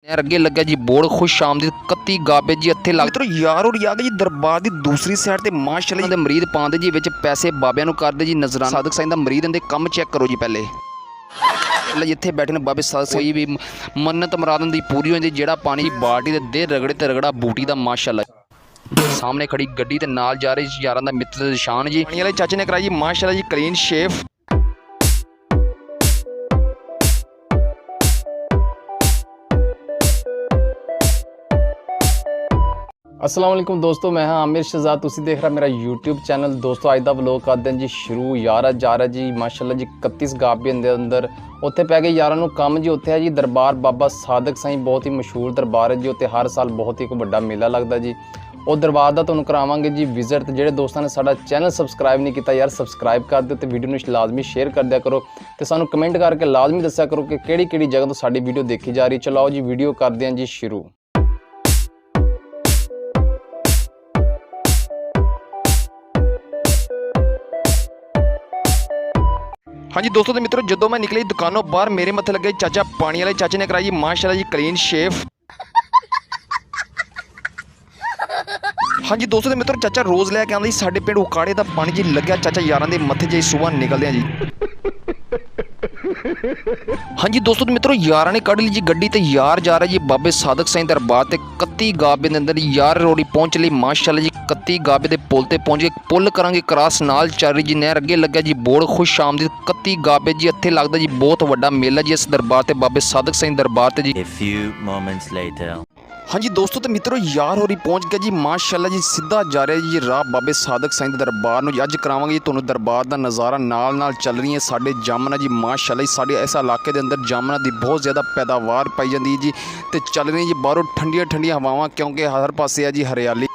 यार अगे लगा जी बोर्ड खुश आमदीद 31 गाबे जी इत्थे लग मित्रों यार और आ गए जी दरबार की दूसरी साइड ते माशाअल्लाह दे मरीद पांदे जी विच पैसे बाबियां नूं करदे जी नजराना सादक साईं दा मरीद इहदे कम चेक करो जी पहले जिथे बैठे ने बाबे सादक कोई भी मन्नत मुराद दी पूरी होंदी जेड़ा पानी जी बाल्टी दे दे रगड़े ते रगड़ा बूटी दा माशाअल्लाह सामने खड़ी गड्डी ते नाल जा रही यारां दा मित्र निशान जी पानी वाले चाचे ने कराई जी माशाअल्लाह जी क्लीन शेव। अस्सलाम वालेकुम दोस्तों, मैं हाँ आमिर शहजाद। तुसी देख रहा मेरा यूट्यूब चैनल। दोस्तों अज दा व्लॉग करते हैं जी शुरू। यार जा रहा जी माशाल्लाह जी 31 गाबे दे अंदर उत्थे पै गए यारां नूं कम जी। उत्थे है जी दरबार बाबा सादक साईं, बहुत ही मशहूर दरबार है जी। उत्थे हर साल बहुत ही एक वड्डा मेला लगता जी। और दरबार का तुहानूं करावांगे जी विजिट। तो जेडे दोस्तों ने साडा चैनल सबसक्राइब नहीं किया यार सबसक्राइब कर दिओ, तो वीडियो नूं लाजमी शेयर कर दिया करो, तो सानूं कमेंट करके लाजमी दस्सिया करो कि किहड़ी जगह तो साडी वीडियो देखी जा रही। चलो आओ जी वीडियो करते हैं जी शुरू। हाँ जी दोस्तों तो मित्रों जो मैं निकली दुकानों बाहर मेरे मत्थे लगे चाचा पानी वाले चाचे ने कराई जी माशाल्लाह जी क्लीन शेव। हाँ जी दोस्तों तो मित्रों चाचा रोज़ लैके आंदा जी साडे पिंड उकाड़े दा पानी जी लग्या चाचा यारां दे मत्थे जी सुबह निकलदे हैं जी। हाँ जी दोस्तों तो मित्रों यारां ने कढ़ ली जी गड्डी ते यार जा रहा जी बाबे सादक साईं दरबार ते 31 गाबे दे अंदर यार रोड़ी पहुंच ली माशाल्लाह जी 31 गाबे दे पुल ते पहुंच गए। पुल करांगे क्रॉस नाल चल रही जी नहर अगे लग्या जी बोर्ड खुश आमदीद 31 गाबे जी। इत्थे लगदा जी बहुत वड्डा मेला जी इस दरबार ते बाबे सादक साईं दरबार ते जी। A few moments later. हाँ जी दोस्तों तो मित्रों यार होरी पहुंच गया जी माशाल्लाह जी सीधा जा रहा है जी राह बाबे सादक साईं दे दरबार नूं। अज करावांगे जी तुहानूं दरबार दा नज़ारा। नाल नाल चल रही है साडे जामना जी माशाल्लाह जी। साडे इस इलाके दे अंदर जामना दी बहुत ज़्यादा पैदावार पाई जाती है जी। तो चल रही जी बाहरों ठंडिया ठंडिया हवावां क्योंकि हर पासे है जी हरियाली।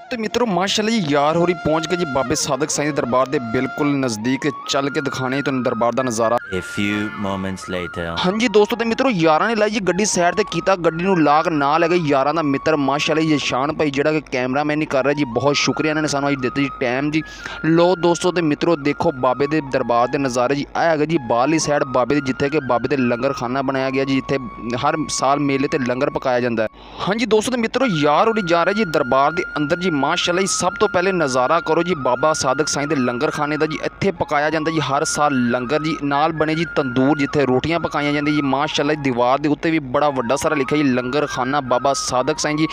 तो मित्रों माशाल्लाह जी यार होरी पहुंच गए जी बाबे सादक साईं दे दरबार दे बिल्कुल नज़दीक। चल के दिखाने तुहानूं दरबार दा नज़ारा। A few moments later. हाँ जी दोस्तों तो मित्रों यारां ने लाई जी गड्डी साइड ते कीता, गड्डी नूं लाक ना लगे यारां दा मित्र माशाल्लाह जी शान भाई जिहड़ा कि कैमरामैन ही कर रहा जी। बहुत शुक्रिया इन्होंने सानूं अज दित्ता जी टाइम जी। लो दोस्तों तो मित्रों देखो बाबे दे दरबार दे नज़ारे जी। आ है जी बाहरली साइड बाबे दी जिथे कि बाबे दे लंगर खाना बनाया गया जी, जिथे हर साल मेले ते लंगर पकाया जाता है। हाँ जी दोस्तों तो मित्रों यार उड़ी जा रहा जी दरबार के अंदर जी माशाल्लाह जी। सब तो पहले नज़ारा करो जी बाबा सादक साईं दे लंगर खाने का जी। इत्थे पकाया जाता जी हर साल लंगर जी। नाल बने जी तंदूर जिथे रोटियां पकाई जाती जी माशाल्लाह। दीवार के उत्ते भी बड़ा वड्डा सारा लिखा जी लंगर खाना बाबा सादक साईं जी।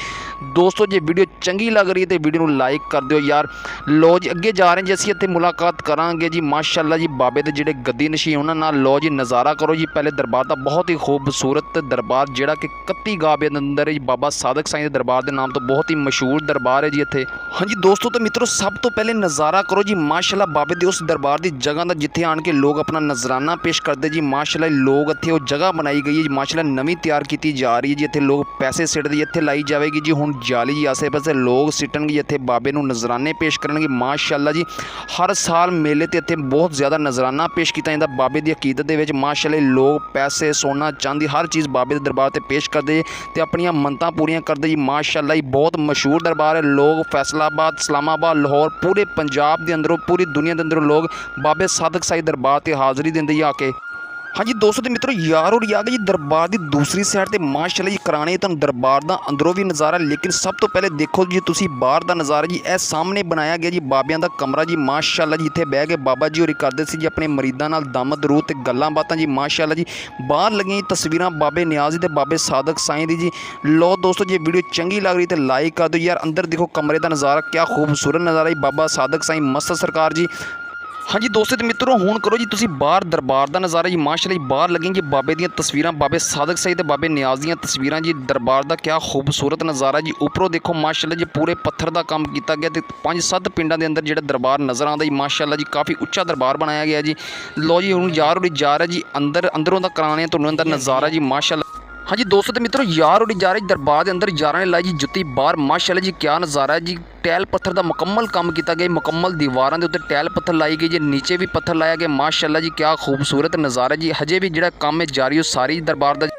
दोस्तों जे वीडियो चंगी लग रही है तो वीडियो को लाइक कर दिओ यार। लो जी अगे जा रहे हैं जी असीं इत्थे मुलाकात करांगे जी माशाल्लाह जी बाबे दे जिहड़े गद्दी नशीन उन्हां नाल। लो जी नज़ारा करो जी पहले दरबार का। बहुत ही खूबसूरत दरबार जिहड़ा कि 31 गाबे दे अंदर है जी। बाबा सादक साईं दे दरबार के नाम तो बहुत ही मशहूर दरबार है जी इत्थे। हाँ जी दोस्तों तो मित्रों सब तो पहले नज़ारा करो जी माशाल्लाह बाबे दे उस दरबार की जगह का जिथे आन के लोग अपना नजराना पेश करते जी माशाल्लाह। लोग इत्थे वो जगह बनाई गई है जी माशाल्लाह नवीं तैयार की जा रही है जी। इत्थे लोग पैसे सिटदे इत्थे लाई जाएगी जी हुण जाली जी आसे पासे लोग सिटणगे इत्थे बाबे नूं नजराने पेश करनगे माशाल्लाह जी। हर साल मेले ते इत्थे बहुत ज़्यादा नजराना पेश किया जाता बाबे की अकीदत दे विच माशाल्लाह। लोग पैसे सोना चांदी हर चीज़ बाबे दे दरबार ते पेश करते ते अपनियां मन्नतां पूरियां करते जी माशाल्लाह जी। बहुत मशहूर दरबार है। लोग फैसलाबाद इस्लामाबाद लाहौर पूरे पंजाब के अंदरों पूरी दुनिया के अंदरों लोग बाबे सादक साईं दरबार ते हाज़री देंदे जी आके। हाँ जी दोस्तों तो मित्रों यार और आ गए जी दरबार की दूसरी साइड ते माशाल्लाह जी कराने तुहानूं दरबार का अंदरों भी नज़ारा। लेकिन सब तो पहले देखो जी तुसी बाहर का नज़ारा जी। ए सामने बनाया गया जी बाबियां दा कमरा जी माशाल्लाह जी। इत्थे बह के बाबा जी होरी करदे सी जी अपने मरीदां नाल दम दरूद ते गल्लां बातां जी माशाल्लाह जी। बाहर लगियां तस्वीरां बाबे नियाज़ दी ते बाबे सादक साईं दी जी। लो दोस्तों जे वीडियो चंगी लग रही तो लाइक कर दो यार। अंदर देखो कमरे का नज़ारा क्या खूबसूरत नज़ारा जी। बाबा सादक साईं मस्त सरकार जी। हाँ जी दोस्तों तो मित्रों हुण करो जी तुसी बाहर दरबार का नज़ारा जी माशाल्लाह जी। बाहर लगी जी बाबे दी तस्वीरां बाबे सादक साईं ते बाबे नियाज़ दी तस्वीरां जी। दरबार का क्या खूबसूरत नज़ारा जी। उपरों देखो माशाल्लाह जी पूरे पत्थर का काम किया गया तो 5-7 पिंडां दे अंदर जिहड़ा दरबार नज़र आता जी माशाल्लाह जी। काफ़ी उच्चा दरबार बनाया गया जी। लो जी हुण यार उड़ी जा रहा जी अंदरों का कराने तुहानूं अंदर नज़ारा जी माशाल्लाह। हाँ जी दोस्तों तो मित्रों यार उड़ी जा रही दरबार के अंदर यारां ने लाई जी जुत्ती बाहर माशाल्लाह जी। क्या नज़ारा है जी। टैल पत्थर का मुकम्मल काम किया गया मुकम्मल दीवारों के उत्ते टैल पत्थर लाई गई जी। नीचे भी पत्थर लाया गया माशाल्लाह जी। क्या खूबसूरत नज़ारा जी। हजे भी जिहड़ा काम है जारी हो सारी दरबार का।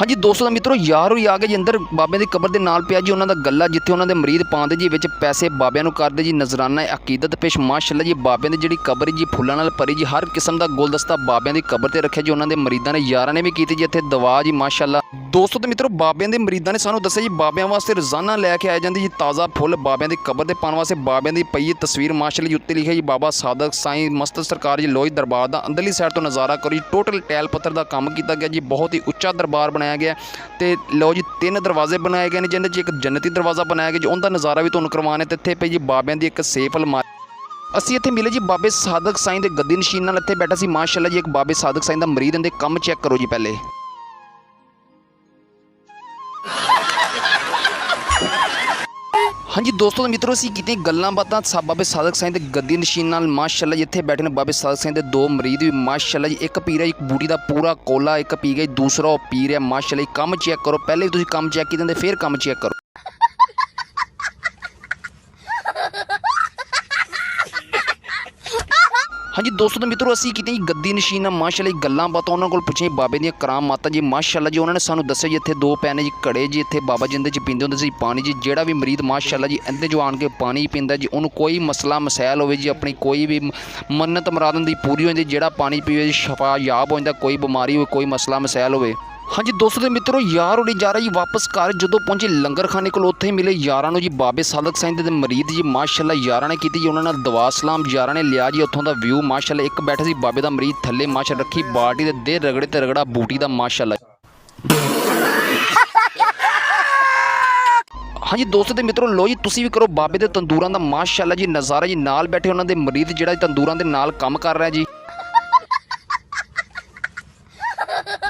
ਹਾਂਜੀ ਦੋਸਤੋ ਦਾ ਮਿੱਤਰੋ ਯਾਰ ਹੋਈ ਆ ਗਏ ਜੀ ਅੰਦਰ ਬਾਬਿਆਂ ਦੀ ਕਬਰ ਦੇ ਨਾਲ ਪਿਆ ਜੀ ਉਹਨਾਂ ਦਾ ਗੱਲਾ ਜਿੱਥੇ ਉਹਨਾਂ ਦੇ ਮਰੀਦ ਪਾਉਂਦੇ ਜੀ ਵਿੱਚ ਪੈਸੇ ਬਾਬਿਆਂ ਨੂੰ ਕਰਦੇ ਜੀ ਨਜ਼ਰਾਨਾ ਅਕੀਦਤ ਪੇਸ਼ ਮਾਸ਼ਾਅੱਲਾ ਜੀ ਬਾਬਿਆਂ ਦੀ ਜਿਹੜੀ ਕਬਰ ਜੀ ਫੁੱਲਾਂ ਨਾਲ ਭਰੀ ਜੀ ਹਰ ਕਿਸਮ ਦਾ ਗੁਲਦਸਤਾ ਬਾਬਿਆਂ ਦੀ ਕਬਰ ਤੇ ਰੱਖਿਆ ਜੀ ਉਹਨਾਂ ਦੇ ਮਰੀਦਾਂ ਨੇ ਯਾਰਾਂ ਨੇ ਵੀ ਕੀਤੀ ਜੀ ਇੱਥੇ ਦਵਾ ਜੀ ਮਾਸ਼ਾਅੱਲਾ। ਦੋਸਤੋ ਤੇ ਮਿੱਤਰੋ ਬਾਬਿਆਂ ਦੇ ਮਰੀਦਾਂ ਨੇ ਸਾਨੂੰ ਦੱਸਿਆ ਜੀ ਬਾਬਿਆਂ ਵਾਸਤੇ ਰੋਜ਼ਾਨਾ ਲੈ ਕੇ ਆਏ ਜਾਂਦੇ ਜੀ ਤਾਜ਼ਾ ਫੁੱਲ ਬਾਬਿਆਂ ਦੀ ਕਬਰ ਤੇ ਪਾਉਣ ਵਾਸਤੇ ਬਾਬਿਆਂ ਦੀ ਪਈ ਤਸਵੀਰ ਮਾਸ਼ਾਅੱਲਾ ਜੀ ਉੱਤੇ ਲਿਖਿਆ ਜੀ ਬਾਬਾ ਸਾਦਕ ਸਾਈਂ ਮਸਤ ਸਰਕਾਰ ਜੀ ਲੋਹੀ ਦਰਬਾਰ ਦਾ ਅੰਦਰਲੀ ਸਾਈਡ ਤੋਂ ਨਜ਼ਾਰਾ ਕਰੋ ਜੀ। ਟੋਟਲ ਟੈਲ ਪੱਥਰ ਦਾ ਕੰਮ ਕੀਤਾ ਗਿਆ ਜੀ ਬਹੁਤ ਹੀ ਉੱਚਾ ਦਰਬਾਰ ਬਣਾਇਆ ਗਿਆ ਤੇ ਲਓ ਜੀ 3 ਦਰਵਾਜ਼ੇ ਬਣਾਏ ਗਏ ਨੇ ਜਿਹਦੇ 'ਚ ਇੱਕ ਜੰਨਤੀ ਦਰਵਾਜ਼ਾ ਬਣਾਇਆ ਗਿਆ ਜੀ ਉਹਦਾ ਨਜ਼ਾਰਾ ਵੀ ਤੁਹਾਨੂੰ ਕਰਵਾਉਣਾ ਤੇ ਇੱਥੇ ਪਈ ਜੀ ਬਾਬਿਆਂ ਦੀ ਇੱਕ ਸੇਫ ਅਲਮਾਰੀ। ਅਸੀਂ ਇੱਥੇ ਮਿਲੇ ਜੀ ਬਾਬੇ ਸਾਦਕ ਸਾਈਂ ਦੇ ਗੱਦੀ ਨਸ਼ੀਨ ਨਾਲ ਇੱਥੇ ਬੈਠਾ ਸੀ ਮਾਸ਼ਾਅੱਲਾ ਜੀ ਇੱਕ ਬਾਬੇ ਸਾਦਕ ਸਾਈਂ ਦਾ ਮਰੀਦ ਇਹਦੇ ਕੰਮ ਚੈੱਕ ਕਰੋ ਜੀ ਪਹਿਲੇ। ਹਾਂਜੀ ਦੋਸਤੋ ਮਿੱਤਰੋ ਅਸੀਂ ਕੀਤੀਆਂ ਗੱਲਾਂ ਬਾਤਾਂ ਬਾਬੇ ਸਾਦਕ ਸਾਈਂ ਦੇ ਗੱਦੀ ਨਸ਼ੀਨ ਨਾਲ ਮਾਸ਼ਾਅੱਲਾ ਜੀ ਇੱਥੇ ਬੈਠੇ ਨੇ ਬਾਬੇ ਸਾਦਕ ਸਾਈਂ ਦੇ 2 ਮਰੀਦ ਵੀ ਮਾਸ਼ਾਅੱਲਾ ਜੀ ਇੱਕ ਪੀਰ ਹੈ ਇੱਕ ਬੂਟੀ ਦਾ ਪੂਰਾ ਕੋਲਾ ਇੱਕ ਪੀ ਗਿਆ ਦੂਸਰਾ ਉਹ ਪੀਰ ਹੈ ਮਾਸ਼ਾਅੱਲਾ ਜੀ ਕੰਮ ਚੈੱਕ ਕਰੋ ਪਹਿਲੇ ਵੀ ਤੁਸੀਂ ਕੰਮ ਚੈੱਕ ਕੀਤੇ ਫਿਰ ਕੰਮ ਚੈੱਕ ਕਰੋ। ਹਾਂਜੀ ਦੋਸਤੋ ਮਿੱਤਰੋ ਅਸੀਂ ਕੀਤੀਆਂ ਜੀ ਗੱਦੀ ਨਸ਼ੀਨ ਨਾਲ ਮਾਸ਼ਾਅੱਲਾ ਜੀ ਗੱਲਾਂ ਬਾਤਾਂ ਉਹਨਾਂ ਕੋਲ ਪੁੱਛੀਆਂ ਬਾਬੇ ਦੀਆਂ ਕਰਾਮਾਤਾਂ ਜੀ ਮਾਸ਼ਾਅੱਲਾ ਜੀ ਉਹਨਾਂ ਨੇ ਸਾਨੂੰ ਦੱਸਿਆ ਜੀ ਇੱਥੇ 2 ਪੈਨੇ ਜੀ ਘੜੇ ਜੀ ਇੱਥੇ ਬਾਬਾ ਜਿੰਦੇ 'ਚ ਪੀਂਦੇ ਹੁੰਦੇ ਸੀ ਪਾਣੀ ਜੀ ਜਿਹੜਾ ਵੀ ਮਰੀਦ ਮਾਸ਼ਾਅੱਲਾ ਜੀ ਇਹਦੇ ਜੋ ਆਣ ਕੇ ਪਾਣੀ ਪੀਂਦਾ ਜੀ ਉਹਨੂੰ ਕੋਈ ਮਸਲਾ ਮਸੈਲ ਹੋਵੇ ਜੀ ਆਪਣੀ ਕੋਈ ਵੀ ਮੰਨਤ ਮੁਰਾਦ ਦੀ ਪੂਰੀ ਹੋ ਜਾਂਦੀ ਜਿਹੜਾ ਪਾਣੀ ਪੀਵੇ ਜੀ ਸ਼ਫਾ ਯਾਬ ਹੋ ਜਾਂਦਾ ਕੋਈ ਬਿਮਾਰੀ ਹੋਵੇ ਕੋਈ ਮਸਲਾ ਮਸੈਲ ਹੋਵੇ। ਹਾਂਜੀ ਦੋਸਤੋ ਦੇ ਮਿੱਤਰੋ ਯਾਰ ਉਡੀ ਜਾ ਰਿਹਾ ਜੀ ਵਾਪਸ ਘਰ ਜਦੋਂ ਪਹੁੰਚੇ ਲੰਗਰਖਾਨੇ ਕੋਲ ਉੱਥੇ ਮਿਲੇ ਯਾਰਾਂ ਨੂੰ ਜੀ ਬਾਬੇ ਸਾਦਕ ਸਾਈਂ ਦੇ ਮਰੀਦ ਜੀ ਮਾਸ਼ਾਅੱਲਾ ਯਾਰਾਂ ਨੇ ਕੀਤੀ ਜੀ ਉਹਨਾਂ ਨਾਲ ਦਵਾ ਸਲਾਮ ਯਾਰਾਂ ਨੇ ਲਿਆ ਜੀ ਉੱਥੋਂ ਦਾ ਵਿਊ ਮਾਸ਼ਾਅੱਲਾ ਇੱਕ ਬੈਠਾ ਸੀ ਬਾਬੇ ਦਾ ਮਰੀਦ ਥੱਲੇ ਮਾਸ਼ਾਅੱਲਾ ਰੱਖੀ ਬਾਲਟੀ ਦੇ ਰਗੜੇ ਤੇ ਰਗੜਾ ਬੂਟੀ ਦਾ ਮਾਸ਼ਾਅੱਲਾ। ਹਾਂਜੀ ਦੋਸਤੋ ਦੇ ਮਿੱਤਰੋ ਲੋ ਜੀ ਤੁਸੀਂ ਵੀ ਕਰੋ ਬਾਬੇ ਦੇ ਤੰਦੂਰਾਂ ਦਾ ਮਾਸ਼ਾਅੱਲਾ ਜੀ ਨਜ਼ਾਰਾ ਜੀ ਨਾਲ ਬੈਠੇ ਉਹਨਾਂ ਦੇ ਮਰੀਦ ਜਿਹੜਾ ਤੰਦੂਰਾਂ ਦੇ ਨਾਲ ਕੰਮ ਕਰ ਰਿਹਾ ਜੀ।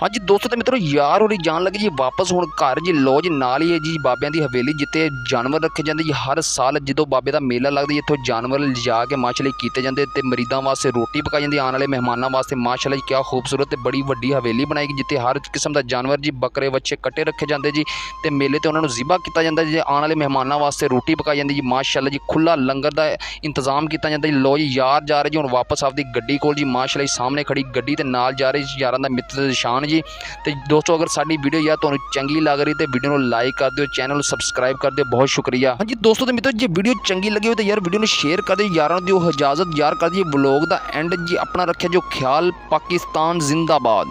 ਹਾਂਜੀ ਦੋਸਤੋ ਤੇ ਮਿੱਤਰੋ ਯਾਰ ਹੋਰੀ ਜਾਣ ਲੱਗੇ ਜੀ ਵਾਪਸ ਹੁਣ ਘਰ ਜੀ ਲੋ ਜੀ ਨਾਲ ਹੀ ਹੈ ਜੀ ਬਾਬਿਆਂ ਦੀ ਹਵੇਲੀ ਜਿੱਥੇ ਜਾਨਵਰ ਰੱਖੇ ਜਾਂਦੇ ਜੀ ਹਰ ਸਾਲ ਜਦੋਂ ਬਾਬੇ ਦਾ ਮੇਲਾ ਲੱਗਦਾ ਜੀ ਇੱਥੋਂ ਜਾਨਵਰ ਲਿਜਾ ਕੇ ਮਾਸ਼ਾਅੱਲਾ ਕੀਤੇ ਜਾਂਦੇ ਤੇ ਮਰੀਦਾਂ ਵਾਸਤੇ ਰੋਟੀ ਪਕਾਈ ਜਾਂਦੀ ਆਉਣ ਵਾਲੇ ਮਹਿਮਾਨਾਂ ਵਾਸਤੇ ਮਾਸ਼ਾਅੱਲਾ ਜੀ ਕਿਆ ਖੂਬਸੂਰਤ ਤੇ ਬੜੀ ਵੱਡੀ ਹਵੇਲੀ ਬਣਾਈ ਗਈ ਜਿੱਥੇ ਹਰ ਕਿਸਮ ਦਾ ਜਾਨਵਰ ਜੀ ਬੱਕਰੇ ਵੱਛੇ ਕੱਟੇ ਰੱਖੇ ਜਾਂਦੇ ਜੀ ਤੇ ਮੇਲੇ ਤੇ ਉਹਨਾਂ ਨੂੰ ਜ਼ਿਬਾ ਕੀਤਾ ਜਾਂਦਾ ਜੀ ਆਉਣ ਵਾਲੇ ਮਹਿਮਾਨਾਂ ਵਾਸਤੇ ਰੋਟੀ ਪਕਾਈ ਜਾਂਦੀ ਜੀ ਮਾਸ਼ਾਅੱਲਾ ਜੀ ਖੁੱਲਾ ਲੰਗਰ ਦਾ ਇੰਤਜ਼ਾਮ ਕੀਤਾ ਜਾਂਦਾ ਜੀ। ਲੋ ਜੀ ਯਾਰ ਜਾ ਰਹੇ ਜੀ ਹੁਣ ਵਾਪਸ ਆਪਦੀ ਗੱਡੀ ਕੋਲ ਜੀ ਮਾਸ਼ਾਅੱਲਾ ਜੀ ਸਾਹਮਣੇ ਖੜੀ ਗੱਡੀ ਤੇ ਨਾਲ ਜਾ ਰਹੇ ਯਾਰਾਂ ਦਾ ਮਿੱਤਰ ਨਿਸ਼ਾਨ ਜੀ। ਤੇ ਦੋਸਤੋ ਅਗਰ ਸਾਡੀ ਵੀਡੀਓ ਯਾਰ ਤੁਹਾਨੂੰ ਚੰਗੀ ਲੱਗ ਰਹੀ ਤੇ ਵੀਡੀਓ ਨੂੰ ਲਾਈਕ ਕਰ ਦਿਓ ਚੈਨਲ ਨੂੰ ਸਬਸਕ੍ਰਾਈਬ ਕਰ ਦਿਓ ਬਹੁਤ ਸ਼ੁਕਰੀਆ। ਹਾਂਜੀ ਦੋਸਤੋ ਤੇ ਮਿੱਤਰੋ ਜੇ ਵੀਡੀਓ ਚੰਗੀ ਲੱਗੀ ਹੋਵੇ ਤਾਂ ਯਾਰ ਵੀਡੀਓ ਨੂੰ ਸ਼ੇਅਰ ਕਰ ਦਿਓ ਯਾਰਾਂ ਨੂੰ ਦਿਓ ਇਜਾਜ਼ਤ ਯਾਰ ਕਰ ਦਿਓ ਵਲੌਗ ਦਾ ਐਂਡ ਜੀ ਆਪਣਾ ਰੱਖਿਆ ਜੋ ਖਿਆਲ ਪਾਕਿਸਤਾਨ ਜ਼ਿੰਦਾਬਾਦ।